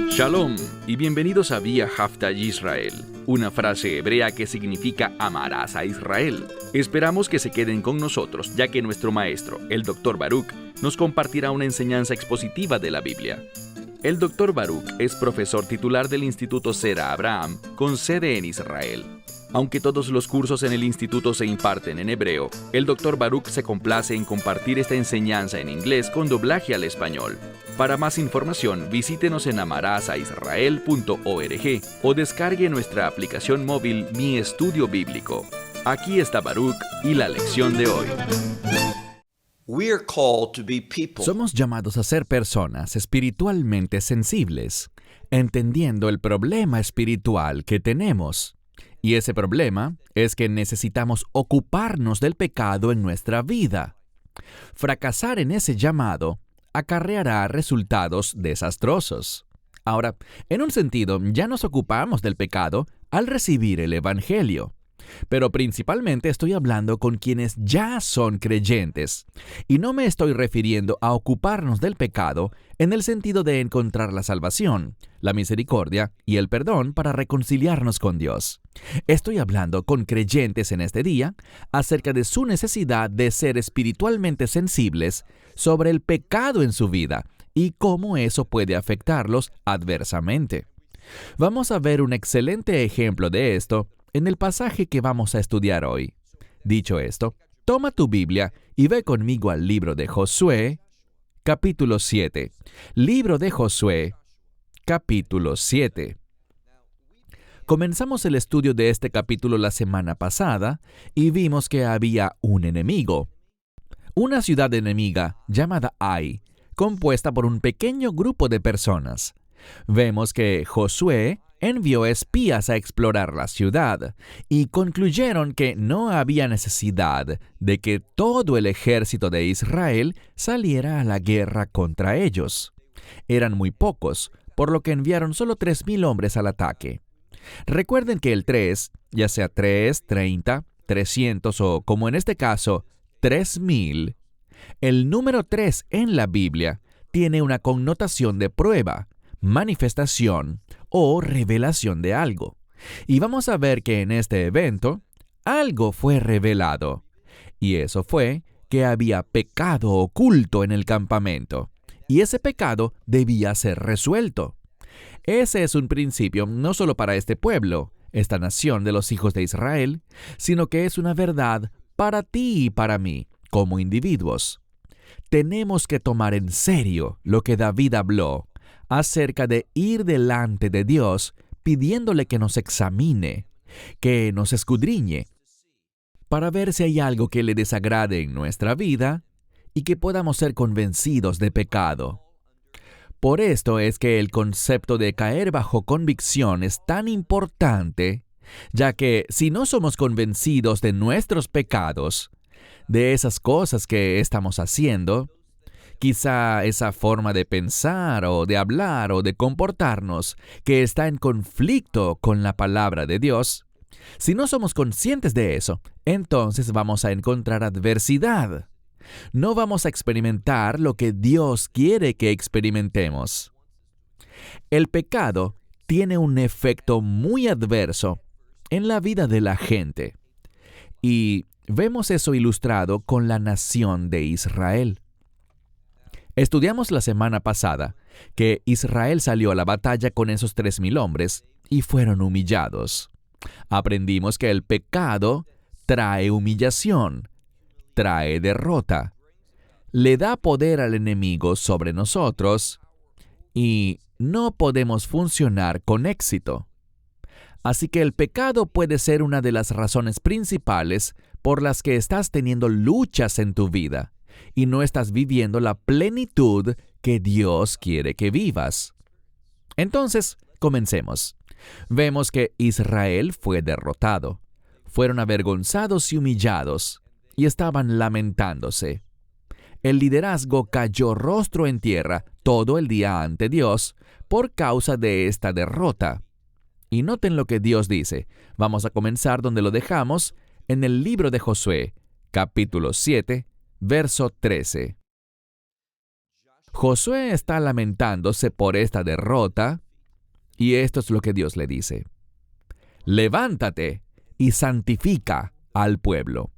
Shalom y bienvenidos a Vía Haftaj Israel, una frase hebrea que significa amarás a Israel. Esperamos que se queden con nosotros, ya que nuestro maestro, el Dr. Baruch, nos compartirá una enseñanza expositiva de la Biblia. El Dr. Baruch es profesor titular del Instituto Zera Abraham, con sede en Israel. Aunque todos los cursos en el instituto se imparten en hebreo, el Dr. Baruch se complace en compartir esta enseñanza en inglés con doblaje al español. Para más información, visítenos en amarasaisrael.org o descargue nuestra aplicación móvil Mi Estudio Bíblico. Aquí está Baruch y la lección de hoy. Somos llamados a ser personas espiritualmente sensibles, entendiendo el problema espiritual que tenemos. Y ese problema es que necesitamos ocuparnos del pecado en nuestra vida. Fracasar en ese llamado acarreará resultados desastrosos. Ahora, en un sentido, ya nos ocupamos del pecado al recibir el Evangelio. Pero principalmente estoy hablando con quienes ya son creyentes. Y no me estoy refiriendo a ocuparnos del pecado en el sentido de encontrar la salvación, la misericordia y el perdón para reconciliarnos con Dios. Estoy hablando con creyentes en este día acerca de su necesidad de ser espiritualmente sensibles sobre el pecado en su vida y cómo eso puede afectarlos adversamente. Vamos a ver un excelente ejemplo de esto en el pasaje que vamos a estudiar hoy. Dicho esto, toma tu Biblia y ve conmigo al libro de Josué, capítulo 7. Libro de Josué, capítulo 7. Comenzamos el estudio de este capítulo la semana pasada y vimos que había un enemigo. Una ciudad enemiga llamada Ai, compuesta por un pequeño grupo de personas. Vemos que Josué envió espías a explorar la ciudad y concluyeron que no había necesidad de que todo el ejército de Israel saliera a la guerra contra ellos. Eran muy pocos, por lo que enviaron solo 3,000 hombres al ataque. Recuerden que el 3, ya sea 3, 30, 300 o, como en este caso, 3,000, el número 3 en la Biblia tiene una connotación de prueba, manifestación o revelación de algo. Y vamos a ver que en este evento, algo fue revelado. Y eso fue que había pecado oculto en el campamento. Y ese pecado debía ser resuelto. Ese es un principio no solo para este pueblo, esta nación de los hijos de Israel, sino que es una verdad para ti y para mí, como individuos. Tenemos que tomar en serio lo que David habló acerca de ir delante de Dios pidiéndole que nos examine, que nos escudriñe, para ver si hay algo que le desagrade en nuestra vida y que podamos ser convencidos de pecado. Por esto es que el concepto de caer bajo convicción es tan importante, ya que si no somos convencidos de nuestros pecados, de esas cosas que estamos haciendo, quizá esa forma de pensar o de hablar o de comportarnos que está en conflicto con la palabra de Dios, si no somos conscientes de eso, entonces vamos a encontrar adversidad. No vamos a experimentar lo que Dios quiere que experimentemos. El pecado tiene un efecto muy adverso en la vida de la gente. Y vemos eso ilustrado con la nación de Israel. Estudiamos la semana pasada que Israel salió a la batalla con esos 3,000 hombres y fueron humillados. Aprendimos que el pecado trae humillación, trae derrota, le da poder al enemigo sobre nosotros y no podemos funcionar con éxito. Así que el pecado puede ser una de las razones principales por las que estás teniendo luchas en tu vida y no estás viviendo la plenitud que Dios quiere que vivas. Entonces, comencemos. Vemos que Israel fue derrotado. Fueron avergonzados y humillados, y estaban lamentándose. El liderazgo cayó rostro en tierra todo el día ante Dios por causa de esta derrota. Y noten lo que Dios dice. Vamos a comenzar donde lo dejamos, en el libro de Josué, capítulo 7, verso 13. Josué está lamentándose por esta derrota, y esto es lo que Dios le dice: levántate y santifica al pueblo.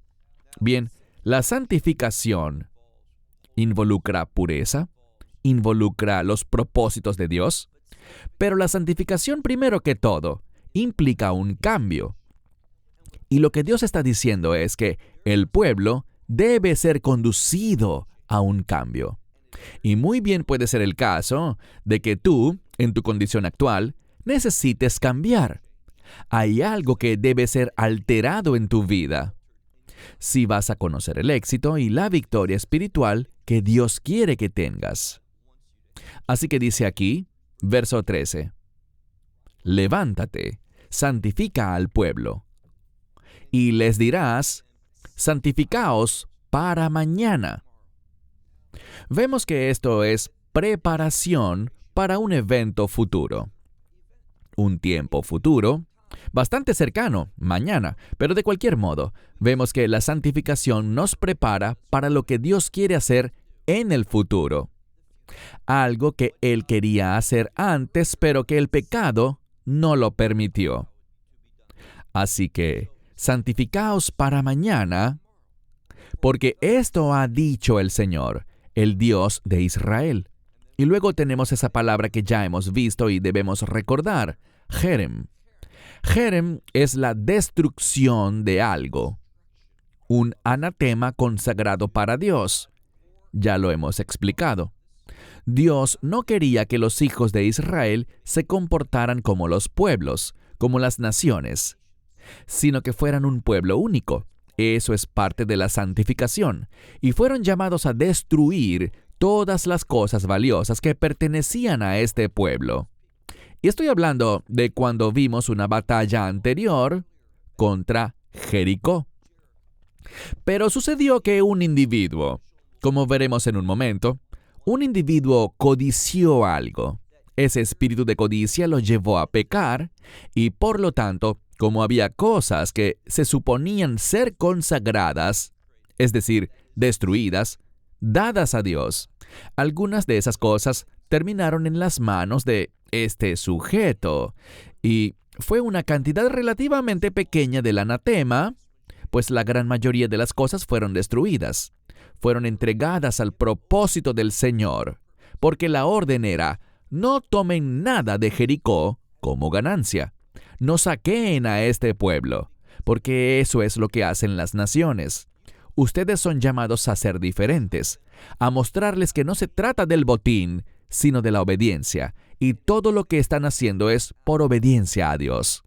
Bien, la santificación involucra pureza, involucra los propósitos de Dios, pero la santificación, primero que todo, implica un cambio. Y lo que Dios está diciendo es que el pueblo debe ser conducido a un cambio. Y muy bien puede ser el caso de que tú, en tu condición actual, necesites cambiar. Hay algo que debe ser alterado en tu vida si vas a conocer el éxito y la victoria espiritual que Dios quiere que tengas. Así que dice aquí, verso 13, levántate, santifica al pueblo, y les dirás, santificaos para mañana. Vemos que esto es preparación para un evento futuro. Un tiempo futuro, bastante cercano, mañana, pero de cualquier modo, vemos que la santificación nos prepara para lo que Dios quiere hacer en el futuro. Algo que Él quería hacer antes, pero que el pecado no lo permitió. Así que, santificaos para mañana, porque esto ha dicho el Señor, el Dios de Israel. Y luego tenemos esa palabra que ya hemos visto y debemos recordar, Jerem. Jerem es la destrucción de algo, un anatema consagrado para Dios. Ya lo hemos explicado. Dios no quería que los hijos de Israel se comportaran como los pueblos, como las naciones, sino que fueran un pueblo único. Eso es parte de la santificación, y fueron llamados a destruir todas las cosas valiosas que pertenecían a este pueblo. Y estoy hablando de cuando vimos una batalla anterior contra Jericó. Pero sucedió que un individuo, como veremos en un momento, un individuo codició algo. Ese espíritu de codicia lo llevó a pecar y, por lo tanto, como había cosas que se suponían ser consagradas, es decir, destruidas, dadas a Dios, algunas de esas cosas terminaron en las manos de este sujeto, y fue una cantidad relativamente pequeña del anatema, pues la gran mayoría de las cosas fueron destruidas, fueron entregadas al propósito del Señor, porque la orden era: no tomen nada de Jericó como ganancia, no saqueen a este pueblo, porque eso es lo que hacen las naciones. Ustedes son llamados a ser diferentes, a mostrarles que no se trata del botín, sino de la obediencia, y todo lo que están haciendo es por obediencia a Dios.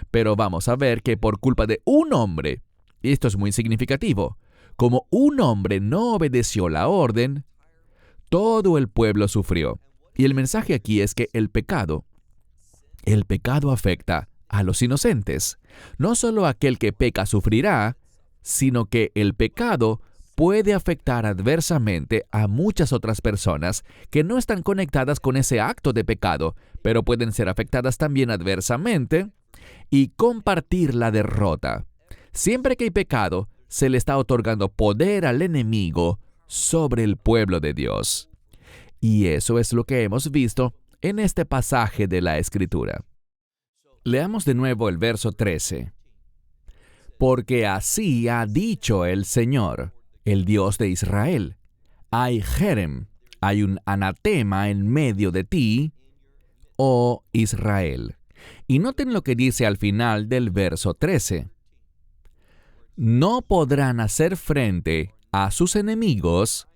Pero vamos a ver que por culpa de un hombre, y esto es muy significativo, como un hombre no obedeció la orden, todo el pueblo sufrió. Y el mensaje aquí es que el pecado afecta a los inocentes. No solo aquel que peca sufrirá, sino que el pecado puede afectar adversamente a muchas otras personas que no están conectadas con ese acto de pecado, pero pueden ser afectadas también adversamente y compartir la derrota. Siempre que hay pecado, se le está otorgando poder al enemigo sobre el pueblo de Dios. Y eso es lo que hemos visto en este pasaje de la Escritura. Leamos de nuevo el verso 13. Porque así ha dicho el Señor, el Dios de Israel: hay Jerem, hay un anatema en medio de ti, oh Israel. Y noten lo que dice al final del verso 13. No podrán hacer frente a sus enemigos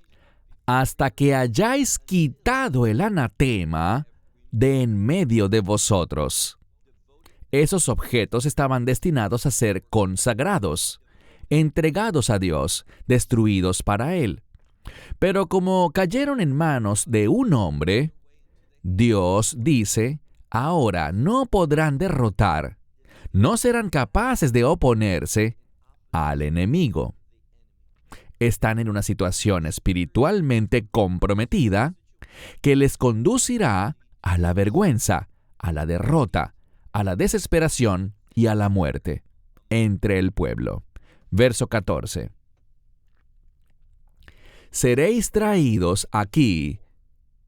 hasta que hayáis quitado el anatema de en medio de vosotros. Esos objetos estaban destinados a ser consagrados, entregados a Dios, destruidos para Él. Pero como cayeron en manos de un hombre, Dios dice: ahora no podrán derrotar, no serán capaces de oponerse al enemigo. Están en una situación espiritualmente comprometida que les conducirá a la vergüenza, a la derrota, a la desesperación y a la muerte entre el pueblo. Verso 14. Seréis traídos aquí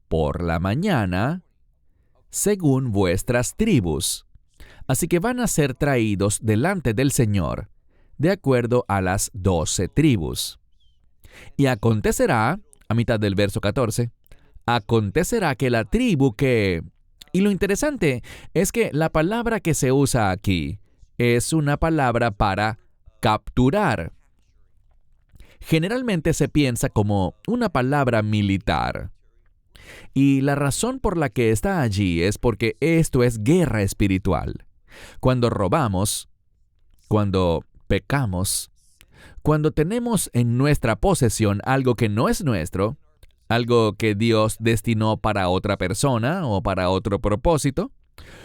por la mañana, según vuestras tribus. Así que van a ser traídos delante del Señor, de acuerdo a las 12 tribus. Y acontecerá, a mitad del verso 14, acontecerá que la tribu que... Y lo interesante es que la palabra que se usa aquí es una palabra para capturar. Generalmente se piensa como una palabra militar. Y la razón por la que está allí es porque esto es guerra espiritual. Cuando robamos, cuando pecamos, cuando tenemos en nuestra posesión algo que no es nuestro, algo que Dios destinó para otra persona o para otro propósito,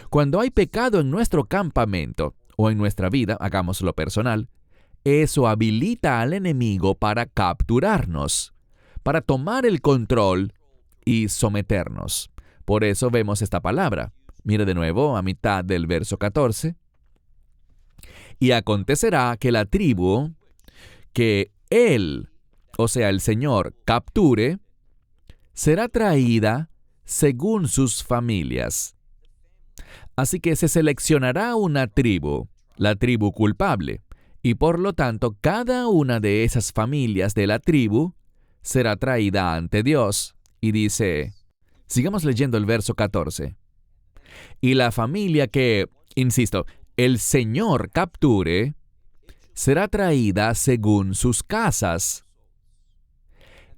cuando hay pecado en nuestro campamento o en nuestra vida, hagámoslo personal, eso habilita al enemigo para capturarnos, para tomar el control y someternos. Por eso vemos esta palabra. Mire de nuevo a mitad del verso 14. Y acontecerá que la tribu que él, o sea, el Señor, capture, será traída según sus familias. Así que se seleccionará una tribu, la tribu culpable, y por lo tanto cada una de esas familias de la tribu será traída ante Dios. Y dice, sigamos leyendo el verso 14. Y la familia que, insisto, el Señor capture, será traída según sus casas.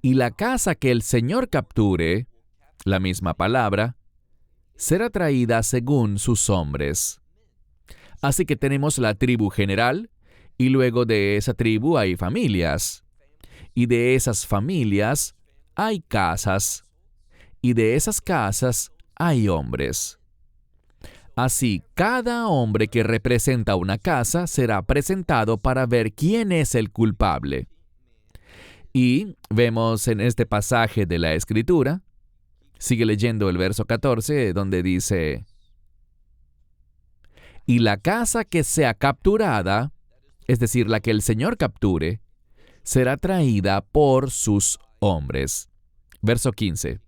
Y la casa que el Señor capture, la misma palabra, será traída según sus hombres. Así que tenemos la tribu general, y luego de esa tribu hay familias. Y de esas familias hay casas, y de esas casas hay hombres. Así, cada hombre que representa una casa será presentado para ver quién es el culpable. Y vemos en este pasaje de la Escritura, sigue leyendo el verso 14, donde dice, y la casa que sea capturada, es decir, la que el Señor capture, será traída por sus hombres. Verso 15.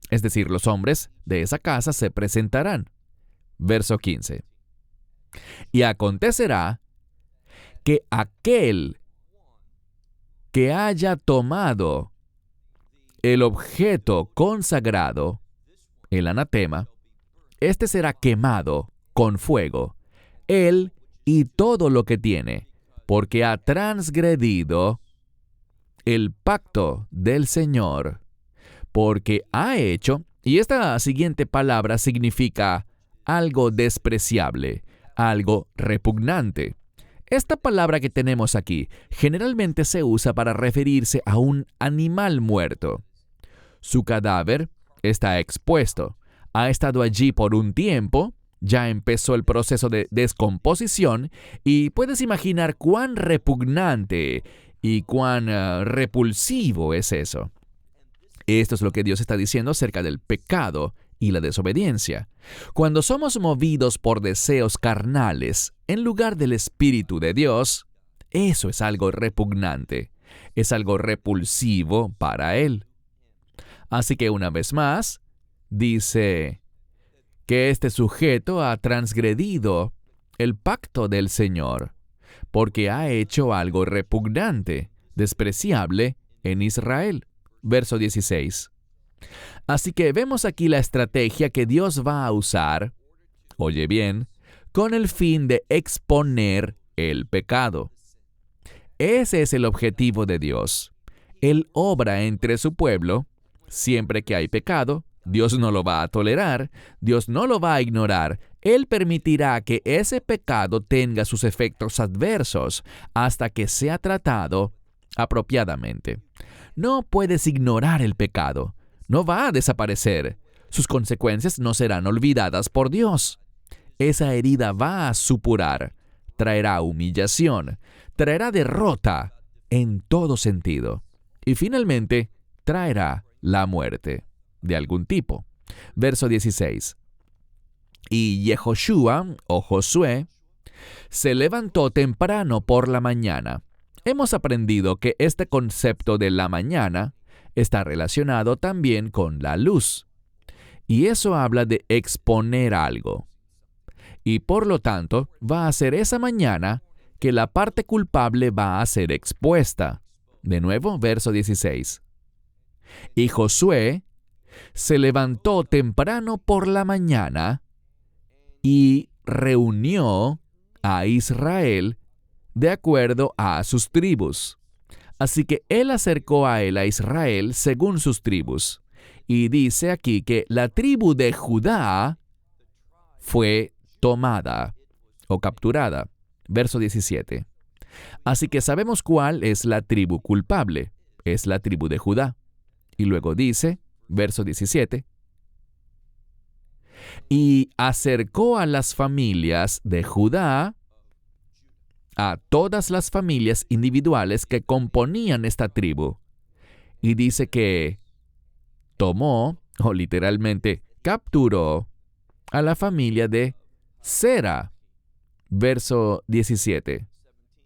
Es decir, los hombres de esa casa se presentarán. Verso 15. Y acontecerá que aquel que haya tomado el objeto consagrado, el anatema, este será quemado con fuego, él y todo lo que tiene, porque ha transgredido el pacto del Señor, porque ha hecho, y esta siguiente palabra significa algo despreciable, algo repugnante. Esta palabra que tenemos aquí generalmente se usa para referirse a un animal muerto. Su cadáver está expuesto, ha estado allí por un tiempo, ya empezó el proceso de descomposición y puedes imaginar cuán repugnante y cuán repulsivo es eso. Esto es lo que Dios está diciendo acerca del pecado y la desobediencia. Cuando somos movidos por deseos carnales en lugar del Espíritu de Dios, eso es algo repugnante, es algo repulsivo para Él. Así que una vez más, dice que este sujeto ha transgredido el pacto del Señor, porque ha hecho algo repugnante, despreciable en Israel. Verso 16. Así que vemos aquí la estrategia que Dios va a usar, oye bien, con el fin de exponer el pecado. Ese es el objetivo de Dios. Él obra entre su pueblo. Siempre que hay pecado, Dios no lo va a tolerar, Dios no lo va a ignorar. Él permitirá que ese pecado tenga sus efectos adversos hasta que sea tratado apropiadamente. No puedes ignorar el pecado. No va a desaparecer. Sus consecuencias no serán olvidadas por Dios. Esa herida va a supurar, traerá humillación, traerá derrota en todo sentido. Y finalmente, traerá la muerte de algún tipo. Verso 16. Y Yehoshua, o Josué, se levantó temprano por la mañana. Hemos aprendido que este concepto de la mañana está relacionado también con la luz. Y eso habla de exponer algo. Y por lo tanto, va a ser esa mañana que la parte culpable va a ser expuesta. De nuevo, verso 16. Y Josué se levantó temprano por la mañana y reunió a Israel de acuerdo a sus tribus. Así que él acercó a Israel según sus tribus. Y dice aquí que la tribu de Judá fue tomada o capturada. Verso 17. Así que sabemos cuál es la tribu culpable. Es la tribu de Judá. Y luego dice, verso 17, y acercó a las familias de Judá, a todas las familias individuales que componían esta tribu. Y dice que tomó, o literalmente capturó, a la familia de Sera. Verso 17,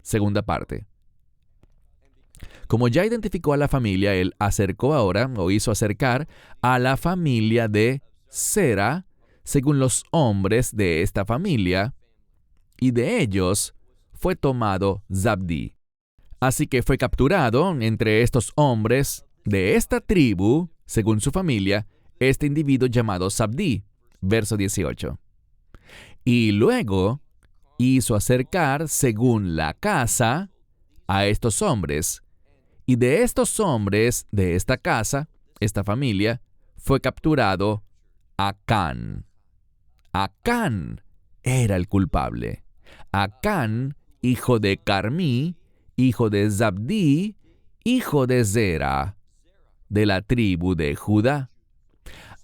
segunda parte. Como ya identificó a la familia, él acercó ahora, o hizo acercar, a la familia de Sera, según los hombres de esta familia, y de ellos fue tomado Zabdi. Así que fue capturado entre estos hombres de esta tribu, según su familia, este individuo llamado Zabdi. Verso 18. Y luego hizo acercar, según la casa, a estos hombres. Y de estos hombres de esta casa, esta familia, fue capturado Acán. Acán era el culpable. Acán, hijo de Carmí, hijo de Zabdi, hijo de Zera, de la tribu de Judá.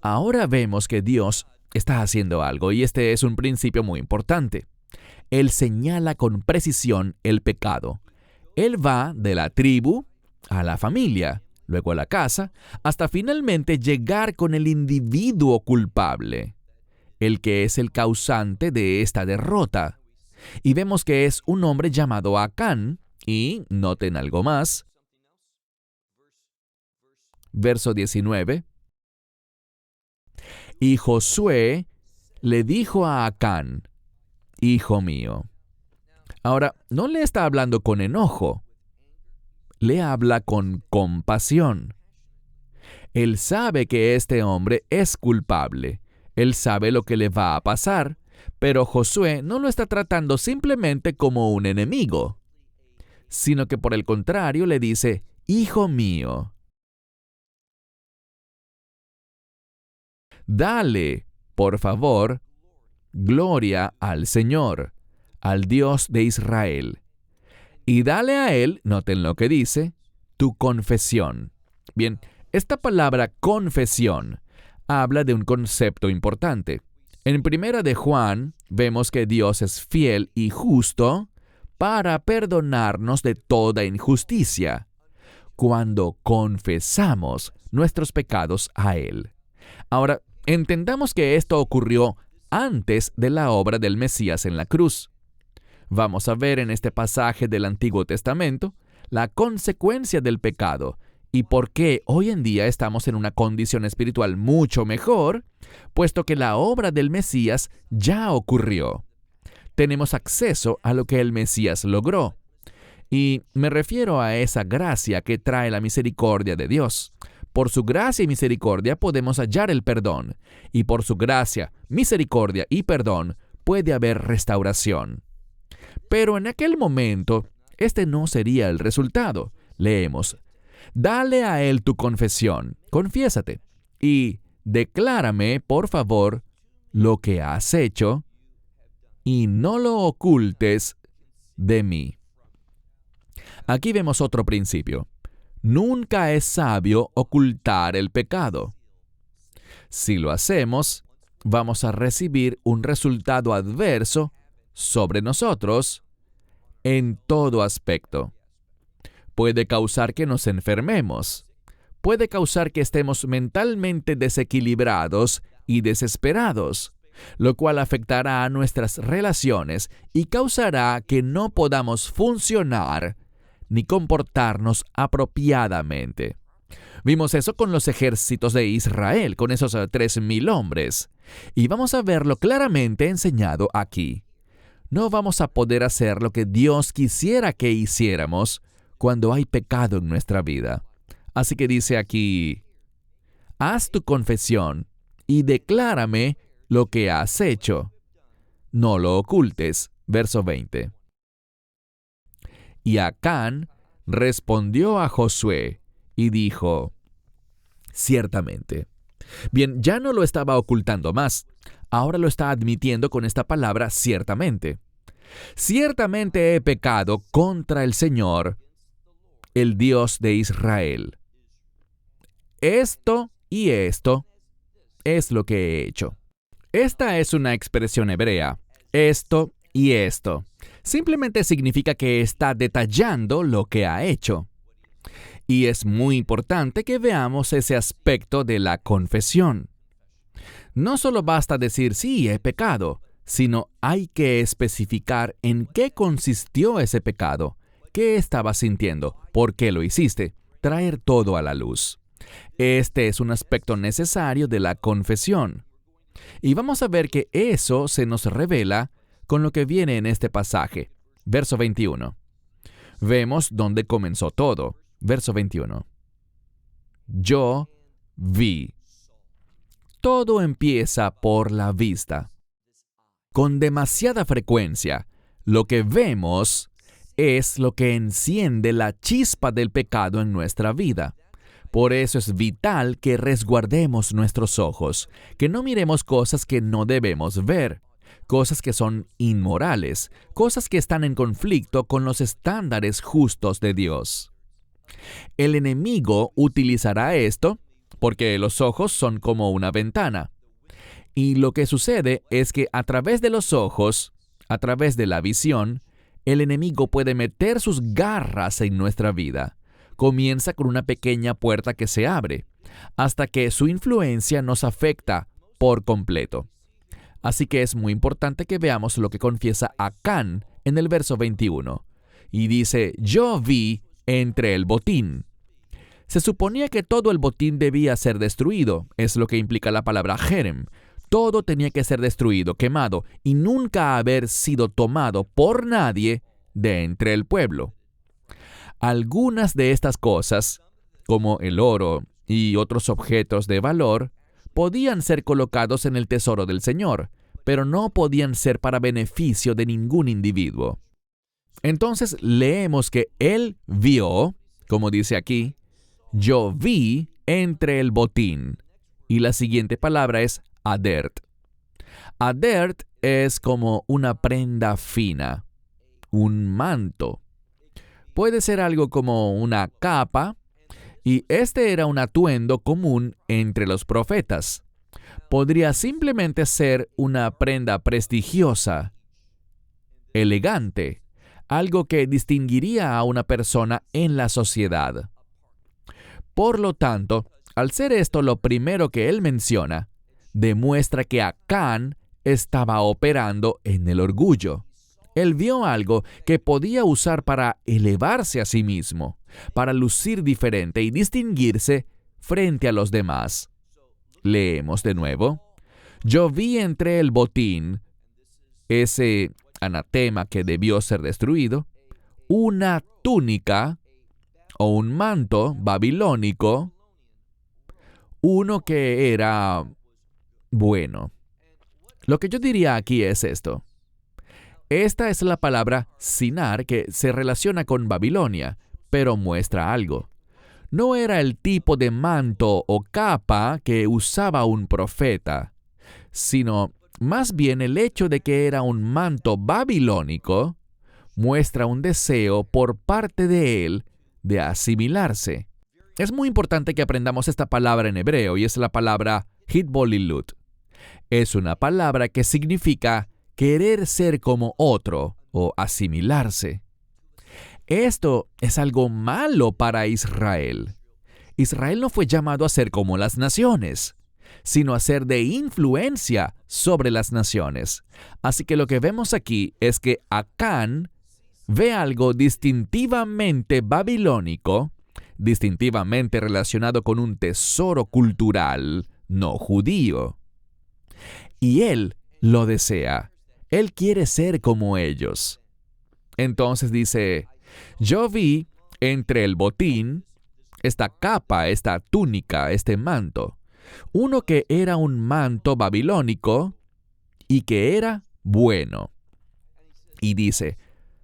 Ahora vemos que Dios está haciendo algo, y este es un principio muy importante. Él señala con precisión el pecado. Él va de la tribu a la familia, luego a la casa, hasta finalmente llegar con el individuo culpable, el que es el causante de esta derrota. Y vemos que es un hombre llamado Acán, y noten algo más. Verso 19. Y Josué le dijo a Acán, hijo mío. Ahora, no le está hablando con enojo, le habla con compasión. Él sabe que este hombre es culpable, él sabe lo que le va a pasar, pero Josué no lo está tratando simplemente como un enemigo, sino que por el contrario le dice, hijo mío. Dale, por favor, gloria al Señor, al Dios de Israel. Y dale a Él, noten lo que dice, tu confesión. Bien, esta palabra confesión habla de un concepto importante. En Primera de Juan vemos que Dios es fiel y justo para perdonarnos de toda injusticia cuando confesamos nuestros pecados a Él. Ahora, entendamos que esto ocurrió antes de la obra del Mesías en la cruz. Vamos a ver en este pasaje del Antiguo Testamento la consecuencia del pecado y por qué hoy en día estamos en una condición espiritual mucho mejor, puesto que la obra del Mesías ya ocurrió. Tenemos acceso a lo que el Mesías logró. Y me refiero a esa gracia que trae la misericordia de Dios. Por su gracia y misericordia podemos hallar el perdón. Y por su gracia, misericordia y perdón puede haber restauración. Pero en aquel momento, este no sería el resultado. Leemos, dale a Él tu confesión, confiésate, y declárame, por favor, lo que has hecho, y no lo ocultes de mí. Aquí vemos otro principio. Nunca es sabio ocultar el pecado. Si lo hacemos, vamos a recibir un resultado adverso sobre nosotros en todo aspecto. Puede causar que nos enfermemos. Puede causar que estemos mentalmente desequilibrados y desesperados, lo cual afectará a nuestras relaciones y causará que no podamos funcionar ni comportarnos apropiadamente. Vimos eso con los ejércitos de Israel, con esos 3,000 hombres. Y vamos a verlo claramente enseñado aquí. No vamos a poder hacer lo que Dios quisiera que hiciéramos cuando hay pecado en nuestra vida. Así que dice aquí, haz tu confesión y declárame lo que has hecho. No lo ocultes. Verso 20. Y Acán respondió a Josué y dijo, ciertamente. Bien, ya no lo estaba ocultando más. Ahora lo está admitiendo con esta palabra ciertamente. Ciertamente he pecado contra el Señor, el Dios de Israel. Esto y esto es lo que he hecho. Esta es una expresión hebrea. Esto y esto. Simplemente significa que está detallando lo que ha hecho. Y es muy importante que veamos ese aspecto de la confesión. No solo basta decir sí, he pecado, sino hay que especificar en qué consistió ese pecado, qué estabas sintiendo, por qué lo hiciste, traer todo a la luz. Este es un aspecto necesario de la confesión. Y vamos a ver que eso se nos revela con lo que viene en este pasaje. Verso 21. Vemos dónde comenzó todo. Verso 21. Yo vi. Todo empieza por la vista. Con demasiada frecuencia, lo que vemos es lo que enciende la chispa del pecado en nuestra vida. Por eso es vital que resguardemos nuestros ojos, que no miremos cosas que no debemos ver, cosas que son inmorales, cosas que están en conflicto con los estándares justos de Dios. El enemigo utilizará esto porque los ojos son como una ventana. Y lo que sucede es que a través de los ojos, a través de la visión, el enemigo puede meter sus garras en nuestra vida. Comienza con una pequeña puerta que se abre, hasta que su influencia nos afecta por completo. Así que es muy importante que veamos lo que confiesa Acán en el verso 21. Y dice, yo vi entre el botín. Se suponía que todo el botín debía ser destruido, es lo que implica la palabra jerem. Todo tenía que ser destruido, quemado, y nunca haber sido tomado por nadie de entre el pueblo. Algunas de estas cosas, como el oro y otros objetos de valor, podían ser colocados en el tesoro del Señor, pero no podían ser para beneficio de ningún individuo. Entonces leemos que él vio, como dice aquí, yo vi entre el botín. Y la siguiente palabra es adert. Adert es como una prenda fina, un manto. Puede ser algo como una capa, y este era un atuendo común entre los profetas. Podría simplemente ser una prenda prestigiosa, elegante, algo que distinguiría a una persona en la sociedad. Por lo tanto, al ser esto lo primero que él menciona, demuestra que Acán estaba operando en el orgullo. Él vio algo que podía usar para elevarse a sí mismo, para lucir diferente y distinguirse frente a los demás. Leemos de nuevo. Yo vi entre el botín, ese anatema que debió ser destruido, una túnica o un manto babilónico, uno que era bueno. Lo que yo diría aquí es esto. Esta es la palabra sinar que se relaciona con Babilonia, pero muestra algo. No era el tipo de manto o capa que usaba un profeta, sino más bien el hecho de que era un manto babilónico muestra un deseo por parte de él de asimilarse. Es muy importante que aprendamos esta palabra en hebreo y es la palabra hitbolilut. Es una palabra que significa querer ser como otro o asimilarse. Esto es algo malo para Israel. Israel no fue llamado a ser como las naciones, sino a ser de influencia sobre las naciones. Así que lo que vemos aquí es que Acán ve algo distintivamente babilónico, distintivamente relacionado con un tesoro cultural no judío. Y él lo desea. Él quiere ser como ellos. Entonces dice, yo vi entre el botín esta capa, esta túnica, este manto. Uno que era un manto babilónico y que era bueno. Y dice,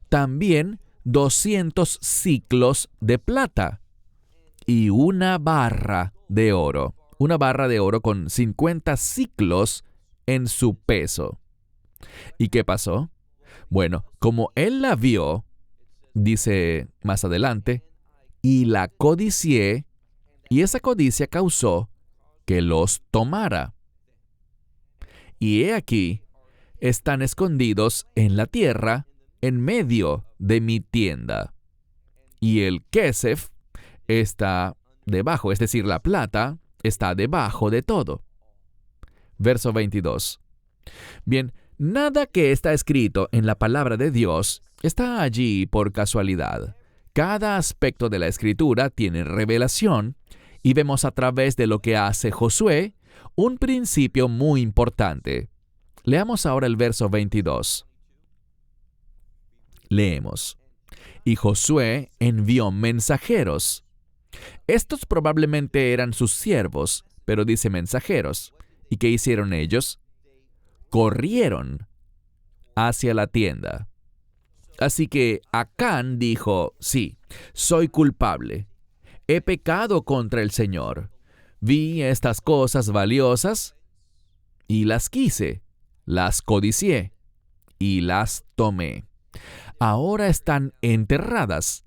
también 200 siclos de plata y una barra de oro. Una barra de oro con 50 siclos en su peso. ¿Y qué pasó? Bueno, como él la vio, dice más adelante, y la codicié, y esa codicia causó que los tomara. Y he aquí, están escondidos en la tierra, en medio de mi tienda. Y el kesef está debajo, es decir, la plata está debajo de todo. Verso 22. Bien, nada que está escrito en la palabra de Dios está allí por casualidad. Cada aspecto de la Escritura tiene revelación y vemos a través de lo que hace Josué un principio muy importante. Leamos ahora el verso 22. Leemos. Y Josué envió mensajeros. Estos probablemente eran sus siervos, pero dice mensajeros. ¿Y qué hicieron ellos? Corrieron hacia la tienda. Así que Acán dijo, sí, soy culpable. He pecado contra el Señor. Vi estas cosas valiosas y las quise, las codicié y las tomé. Ahora están enterradas.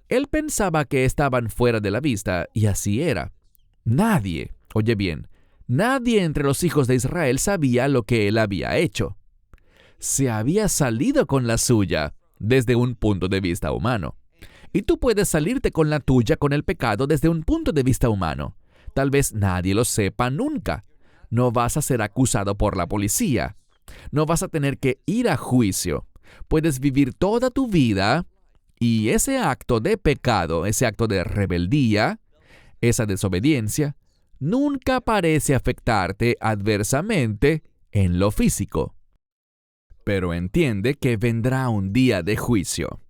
Él pensaba que estaban fuera de la vista, y así era. Nadie, oye bien, nadie entre los hijos de Israel sabía lo que él había hecho. Se había salido con la suya desde un punto de vista humano. Y tú puedes salirte con la tuya con el pecado desde un punto de vista humano. Tal vez nadie lo sepa nunca. No vas a ser acusado por la policía. No vas a tener que ir a juicio. Puedes vivir toda tu vida y ese acto de pecado, ese acto de rebeldía, esa desobediencia, nunca parece afectarte adversamente en lo físico. Pero entiende que vendrá un día de juicio.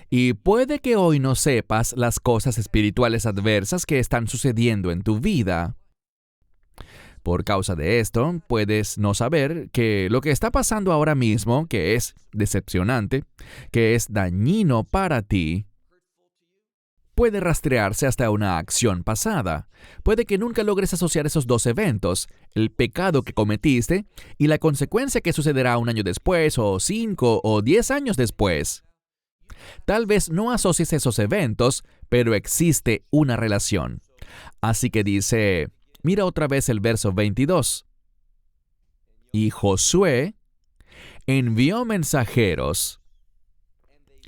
Y puede que hoy no sepas las cosas espirituales adversas que están sucediendo en tu vida. Por causa de esto, puedes no saber que lo que está pasando ahora mismo, que es decepcionante, que es dañino para ti, puede rastrearse hasta una acción pasada. Puede que nunca logres asociar esos dos eventos, el pecado que cometiste y la consecuencia que sucederá un año después, o 5 o 10 años después. Tal vez no asocies esos eventos, pero existe una relación. Así que dice, mira otra vez el verso 22. Y Josué envió mensajeros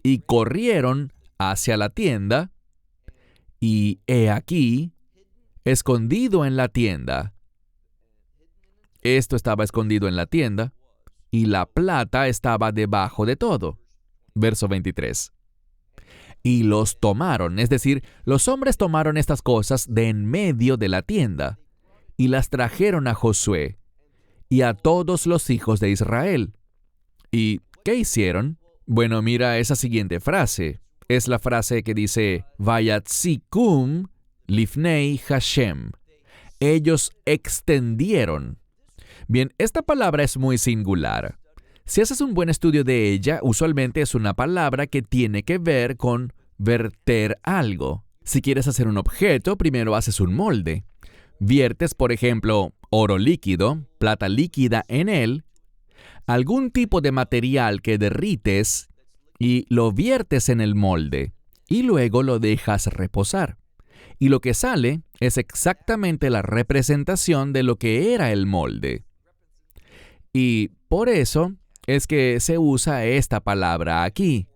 y corrieron hacia la tienda, y he aquí, escondido en la tienda. Esto estaba escondido en la tienda, y la plata estaba debajo de todo. Verso 23. Y los tomaron, es decir, los hombres tomaron estas cosas de en medio de la tienda, y las trajeron a Josué, y a todos los hijos de Israel. ¿Y qué hicieron? Bueno, mira esa siguiente frase. Es la frase que dice, Vayatzikum lifnei Hashem. Ellos extendieron. Bien, esta palabra es muy singular. Si haces un buen estudio de ella, usualmente es una palabra que tiene que ver con verter algo. Si quieres hacer un objeto, primero haces un molde. Viertes, por ejemplo, oro líquido, plata líquida en él, algún tipo de material que derrites y lo viertes en el molde, y luego lo dejas reposar. Y lo que sale es exactamente la representación de lo que era el molde. Y por eso es que se usa esta palabra aquí.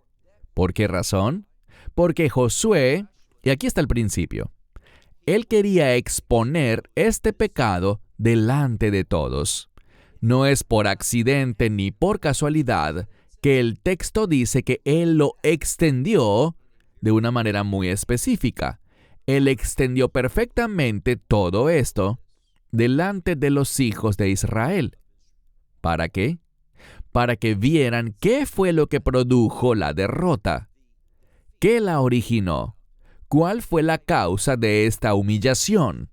¿Por qué razón? Porque Josué, y aquí está el principio, él quería exponer este pecado delante de todos. No es por accidente ni por casualidad que el texto dice que él lo extendió de una manera muy específica. Él extendió perfectamente todo esto delante de los hijos de Israel. ¿Para qué? Para que vieran qué fue lo que produjo la derrota. ¿Qué la originó? ¿Cuál fue la causa de esta humillación,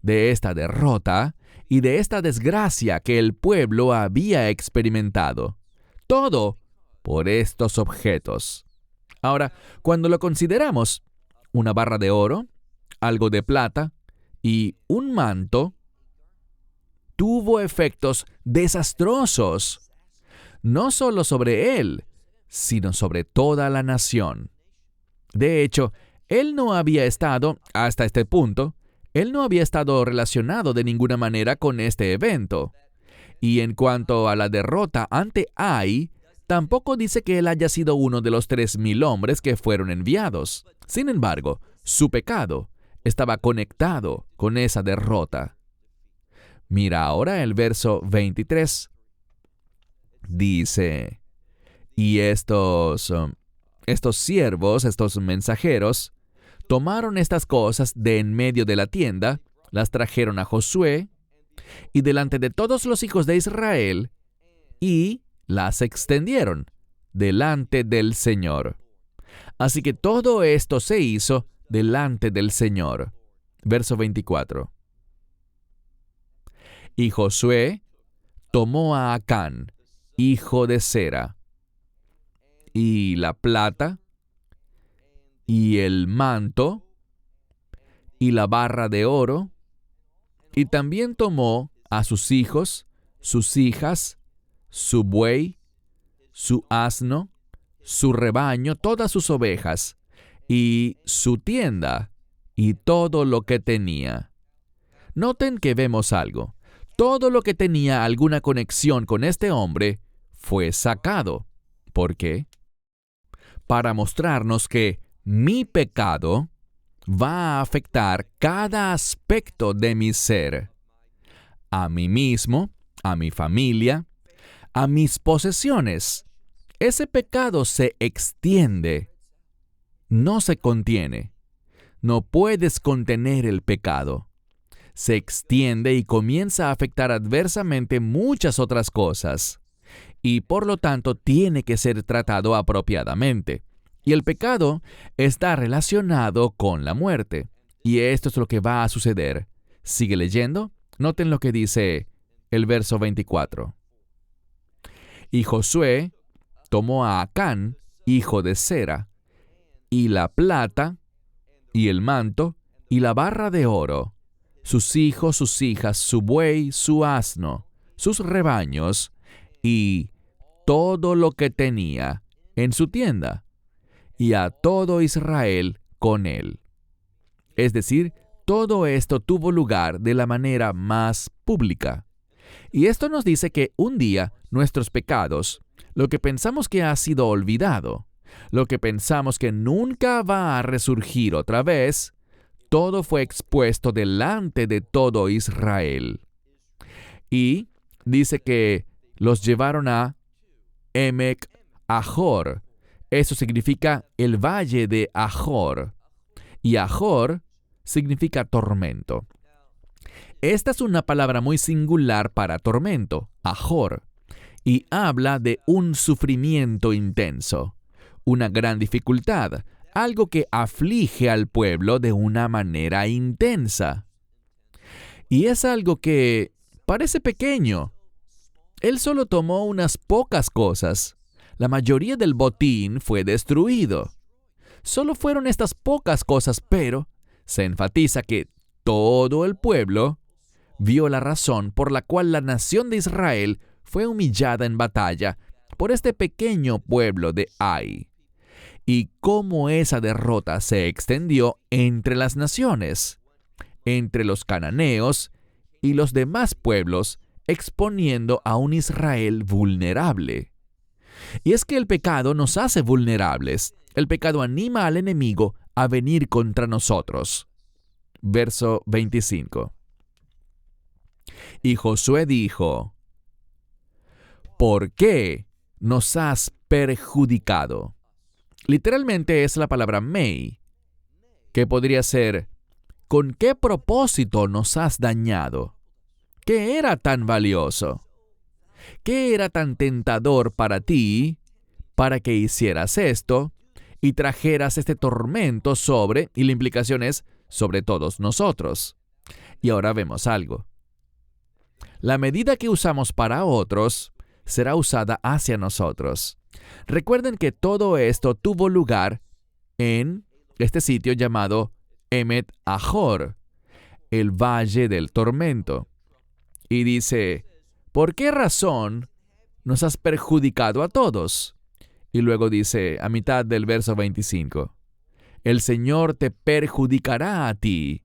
de esta derrota y de esta desgracia que el pueblo había experimentado? Todo por estos objetos. Ahora, cuando lo consideramos, una barra de oro, algo de plata y un manto, tuvo efectos desastrosos, no solo sobre él, sino sobre toda la nación. De hecho, él no había estado, hasta este punto, él no había estado relacionado de ninguna manera con este evento. Y en cuanto a la derrota ante Ai, tampoco dice que él haya sido uno de los 3,000 hombres que fueron enviados. Sin embargo, su pecado estaba conectado con esa derrota. Mira ahora el verso 23. Dice, y estos siervos, estos mensajeros, tomaron estas cosas de en medio de la tienda, las trajeron a Josué, y delante de todos los hijos de Israel, y las extendieron delante del Señor. Así que todo esto se hizo delante del Señor. Verso 24. Y Josué tomó a Acán, hijo de Zera, y la plata, y el manto, y la barra de oro, y también tomó a sus hijos, sus hijas, su buey, su asno, su rebaño, todas sus ovejas, y su tienda, y todo lo que tenía. Noten que vemos algo. Todo lo que tenía alguna conexión con este hombre fue sacado. ¿Por qué? Para mostrarnos que mi pecado va a afectar cada aspecto de mi ser. A mí mismo, a mi familia, a mis posesiones. Ese pecado se extiende, no se contiene. No puedes contener el pecado. Se extiende y comienza a afectar adversamente muchas otras cosas. Y por lo tanto tiene que ser tratado apropiadamente. Y el pecado está relacionado con la muerte. Y esto es lo que va a suceder. Sigue leyendo. Noten lo que dice el verso 24. Y Josué tomó a Acán, hijo de Zera, y la plata, y el manto, y la barra de oro, sus hijos, sus hijas, su buey, su asno, sus rebaños, y todo lo que tenía en su tienda, y a todo Israel con él. Es decir, todo esto tuvo lugar de la manera más pública. Y esto nos dice que un día nuestros pecados, lo que pensamos que ha sido olvidado, lo que pensamos que nunca va a resurgir otra vez, todo fue expuesto delante de todo Israel. Y dice que los llevaron a Emek Ajor. Eso significa el valle de Ajor. Y Ajor significa tormento. Esta es una palabra muy singular para tormento, Ajor, y habla de un sufrimiento intenso, una gran dificultad, algo que aflige al pueblo de una manera intensa. Y es algo que parece pequeño. Él solo tomó unas pocas cosas. La mayoría del botín fue destruido. Solo fueron estas pocas cosas, pero se enfatiza que todo el pueblo vio la razón por la cual la nación de Israel fue humillada en batalla por este pequeño pueblo de Ai, y cómo esa derrota se extendió entre las naciones, entre los cananeos y los demás pueblos, exponiendo a un Israel vulnerable. Y es que el pecado nos hace vulnerables. El pecado anima al enemigo a venir contra nosotros. Verso 25. Y Josué dijo, ¿por qué nos has perjudicado? Literalmente es la palabra mei, que podría ser, ¿con qué propósito nos has dañado? ¿Qué era tan valioso? ¿Qué era tan tentador para ti para que hicieras esto y trajeras este tormento sobre, y la implicación es, sobre todos nosotros? Y ahora vemos algo. La medida que usamos para otros será usada hacia nosotros. Recuerden que todo esto tuvo lugar en este sitio llamado Emet Ahor, el Valle del Tormento. Y dice, ¿por qué razón nos has perjudicado a todos? Y luego dice, a mitad del verso 25, el Señor te perjudicará a ti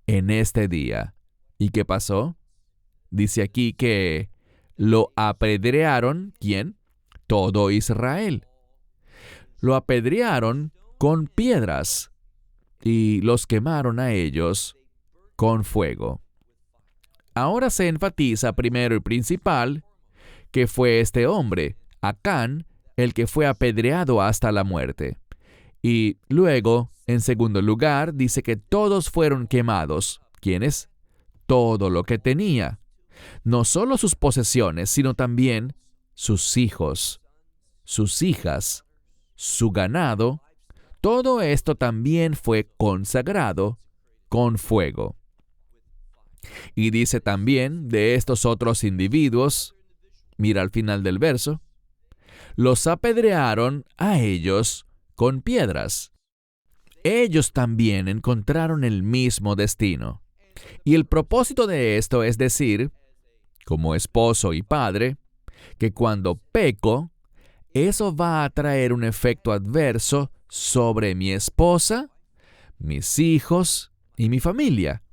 en este día. ¿Y qué pasó? Dice aquí que lo apedrearon, ¿quién? Todo Israel. Lo apedrearon con piedras y los quemaron a ellos con fuego. Ahora se enfatiza primero y principal que fue este hombre, Acán, el que fue apedreado hasta la muerte. Y luego, en segundo lugar, dice que todos fueron quemados. ¿Quiénes? Todo lo que tenía. No solo sus posesiones, sino también sus hijos, sus hijas, su ganado. Todo esto también fue consagrado con fuego. Y dice también de estos otros individuos, mira al final del verso, los apedrearon a ellos con piedras. Ellos también encontraron el mismo destino. Y el propósito de esto es decir, como esposo y padre, que cuando peco, eso va a traer un efecto adverso sobre mi esposa, mis hijos y mi familia.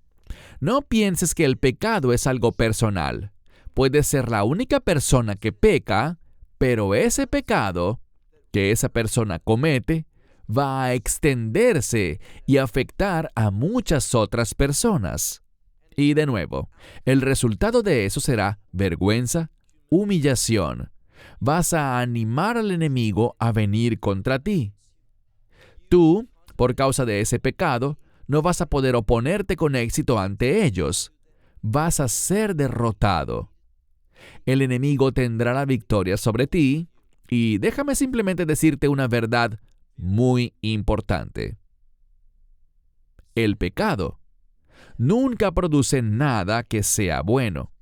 No pienses que el pecado es algo personal. Puede ser la única persona que peca, pero ese pecado que esa persona comete va a extenderse y afectar a muchas otras personas. Y de nuevo, el resultado de eso será vergüenza, humillación. Vas a animar al enemigo a venir contra ti. Tú, por causa de ese pecado, no vas a poder oponerte con éxito ante ellos. Vas a ser derrotado. El enemigo tendrá la victoria sobre ti y déjame simplemente decirte una verdad muy importante. El pecado nunca produce nada que sea bueno.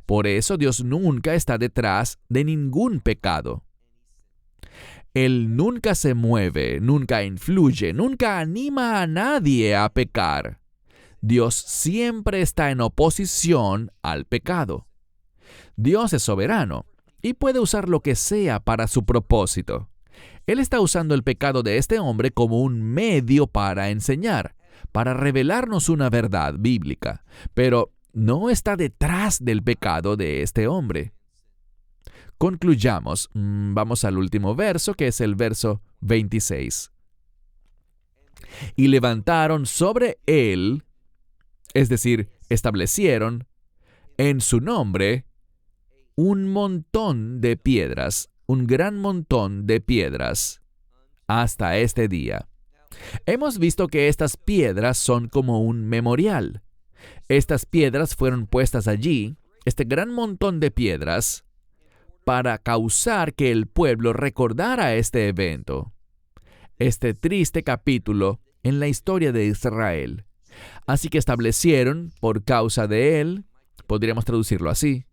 Por eso Dios nunca está detrás de ningún pecado. Él nunca se mueve, nunca influye, nunca anima a nadie a pecar. Dios siempre está en oposición al pecado. Dios es soberano y puede usar lo que sea para su propósito. Él está usando el pecado de este hombre como un medio para enseñar, para revelarnos una verdad bíblica, pero no está detrás del pecado de este hombre. Concluyamos. Vamos al último verso, que es el verso 26. Y levantaron sobre él, es decir, establecieron en su nombre un montón de piedras, un gran montón de piedras, hasta este día. Hemos visto que estas piedras son como un memorial. Estas piedras fueron puestas allí, este gran montón de piedras, para causar que el pueblo recordara este evento, este triste capítulo en la historia de Israel. Así que establecieron, por causa de él, podríamos traducirlo así,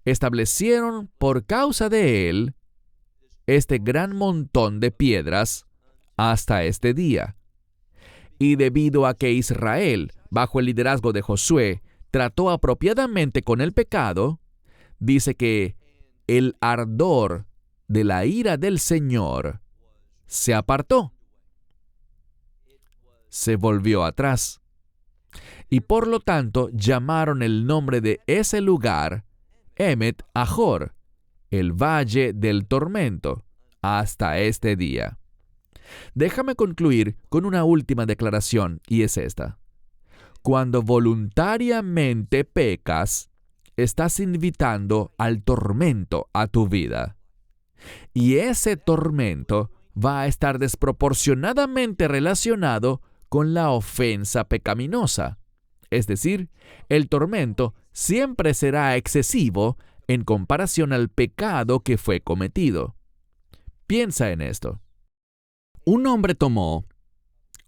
establecieron por causa de él este gran montón de piedras hasta este día. Y debido a que Israel, bajo el liderazgo de Josué, trató apropiadamente con el pecado, dice que el ardor de la ira del Señor se apartó, se volvió atrás. Y por lo tanto llamaron el nombre de ese lugar Emet Ahor, el Valle del Tormento, hasta este día. Déjame concluir con una última declaración, y es esta. Cuando voluntariamente pecas, estás invitando al tormento a tu vida. Y ese tormento va a estar desproporcionadamente relacionado con la ofensa pecaminosa. Es decir, el tormento siempre será excesivo en comparación al pecado que fue cometido. Piensa en esto. Un hombre tomó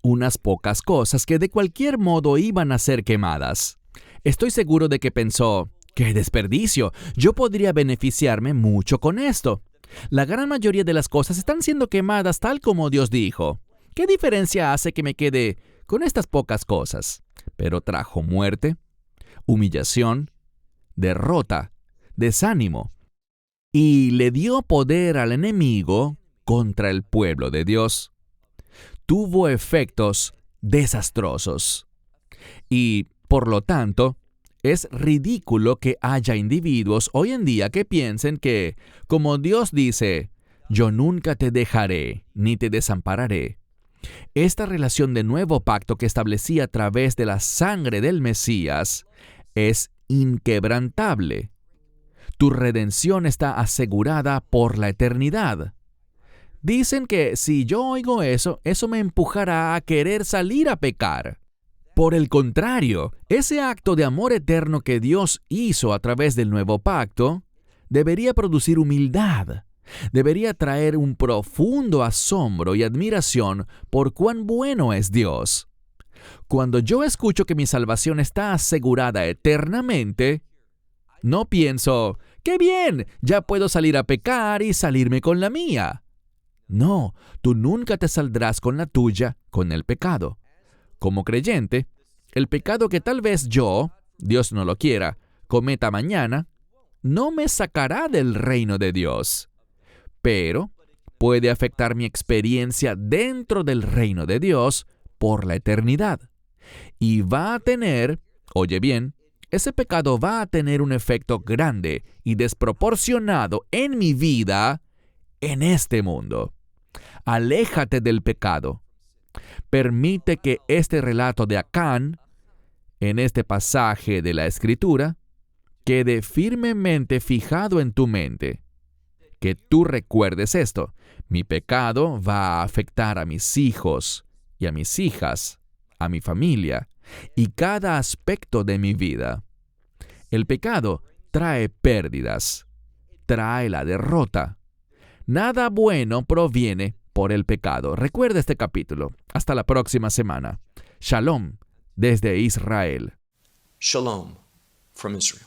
unas pocas cosas que de cualquier modo iban a ser quemadas. Estoy seguro de que pensó, ¡qué desperdicio! Yo podría beneficiarme mucho con esto. La gran mayoría de las cosas están siendo quemadas tal como Dios dijo. ¿Qué diferencia hace que me quede con estas pocas cosas? Pero trajo muerte, humillación, derrota, desánimo, y le dio poder al enemigo contra el pueblo de Dios. Tuvo efectos desastrosos. Y, por lo tanto, es ridículo que haya individuos hoy en día que piensen que, como Dios dice, yo nunca te dejaré ni te desampararé. Esta relación de nuevo pacto que establecí a través de la sangre del Mesías es inquebrantable. Tu redención está asegurada por la eternidad. Dicen que si yo oigo eso me empujará a querer salir a pecar. Por el contrario, ese acto de amor eterno que Dios hizo a través del nuevo pacto debería producir humildad. Debería traer un profundo asombro y admiración por cuán bueno es Dios. Cuando yo escucho que mi salvación está asegurada eternamente, no pienso, ¡qué bien! Ya puedo salir a pecar y salirme con la mía. No, tú nunca te saldrás con la tuya, con el pecado. Como creyente, el pecado que tal vez yo, Dios no lo quiera, cometa mañana, no me sacará del reino de Dios. Pero puede afectar mi experiencia dentro del reino de Dios por la eternidad. Y va a tener, oye bien, ese pecado va a tener un efecto grande y desproporcionado en mi vida en este mundo. Aléjate del pecado. Permite que este relato de Acán, en este pasaje de la Escritura, quede firmemente fijado en tu mente. Que tú recuerdes esto. Mi pecado va a afectar a mis hijos y a mis hijas, a mi familia y cada aspecto de mi vida. El pecado trae pérdidas, trae la derrota. Nada bueno proviene por el pecado. Recuerda este capítulo. Hasta la próxima semana. Shalom desde Israel. Shalom from Israel.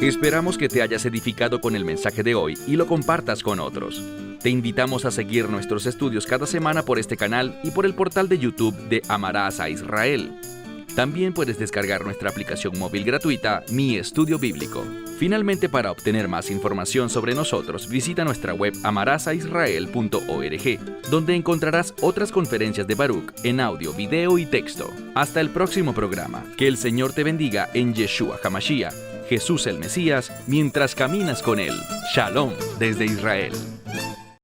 Esperamos que te hayas edificado con el mensaje de hoy y lo compartas con otros. Te invitamos a seguir nuestros estudios cada semana por este canal y por el portal de YouTube de Amarás a Israel. También puedes descargar nuestra aplicación móvil gratuita, Mi Estudio Bíblico. Finalmente, para obtener más información sobre nosotros, visita nuestra web amarasaisrael.org, donde encontrarás otras conferencias de Baruch en audio, video y texto. Hasta el próximo programa. Que el Señor te bendiga en Yeshua HaMashiach, Jesús el Mesías, mientras caminas con Él. Shalom desde Israel.